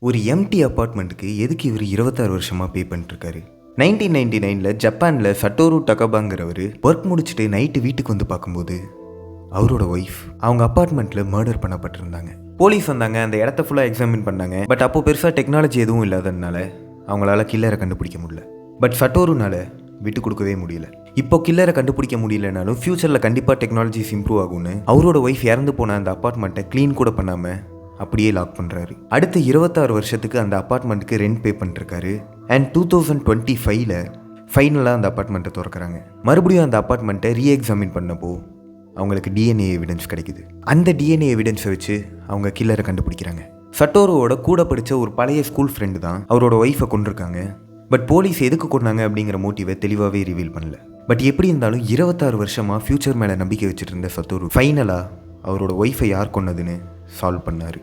ஒரு எம்டி அப்பார்ட்மெண்ட்டுக்கு எதுக்கு இவர் 26 வருஷமாக பே பண்ணிட்டுருக்காரு? 1999 ஜப்பானில் சட்டோரு டகபாங்கிறவர் ஒர்க் முடிச்சுட்டு நைட்டு வீட்டுக்கு வந்து பார்க்கும்போது அவரோட ஒய்ஃப் அவங்க அப்பார்ட்மெண்ட்டில் மர்டர் பண்ணப்பட்டிருந்தாங்க. போலீஸ் வந்தாங்க, அந்த இடத்த ஃபுல்லாக எக்ஸாமின் பண்ணாங்க. பட் அப்போ பெருசாக டெக்னாலஜி எதுவும் இல்லாததுனால அவங்களால கில்லரை கண்டுபிடிக்க முடியல. பட் சட்டோருனால விட்டு கொடுக்கவே முடியல. இப்போ கில்லரை கண்டுபிடிக்க முடியலனாலும் ஃப்யூச்சரில் கண்டிப்பாக டெக்னாலஜிஸ் இம்ப்ரூவ் ஆகும்னு அவரோட ஒய்ஃப் இறந்து போன அந்த அப்பார்ட்மெண்ட்டை க்ளீன் கூட பண்ணாமல் அப்படியே லாக் பண்ணுறாரு. அடுத்த 26 வருஷத்துக்கு அந்த அப்பார்ட்மெண்ட்டுக்கு ரெண்ட் பே பண்ணிருக்காரு. அண்ட் 2025 ஃபைனலாக அந்த அப்பார்ட்மெண்ட்டை திறக்கிறாங்க. மறுபடியும் அந்த அப்பார்ட்மெண்ட்டை ரீஎக்ஸாமின் பண்ணப்போ அவங்களுக்கு டிஎன்ஏ எவிடன்ஸ் கிடைக்குது. அந்த டிஎன்ஏ எவிடன்ஸை வச்சு அவங்க கில்லரை கண்டுபிடிக்கிறாங்க. சட்டோரோட கூட படித்த ஒரு பழைய ஸ்கூல் ஃப்ரெண்டு தான் அவரோட ஒய்ஃபை கொண்டிருக்காங்க. பட் போலீஸ் எதுக்கு கொண்டாங்க அப்படிங்கிற மோட்டிவை தெளிவாகவே ரிவீல் பண்ணல. பட் எப்படி இருந்தாலும் 26 வருஷமாக ஃப்யூச்சர் மேலே நம்பிக்கை வச்சுட்டு இருந்த சட்டோரு ஃபைனலாக அவரோட ஒய்ஃபை யார் கொன்னதுன்னு சால்வ் பண்ணார்.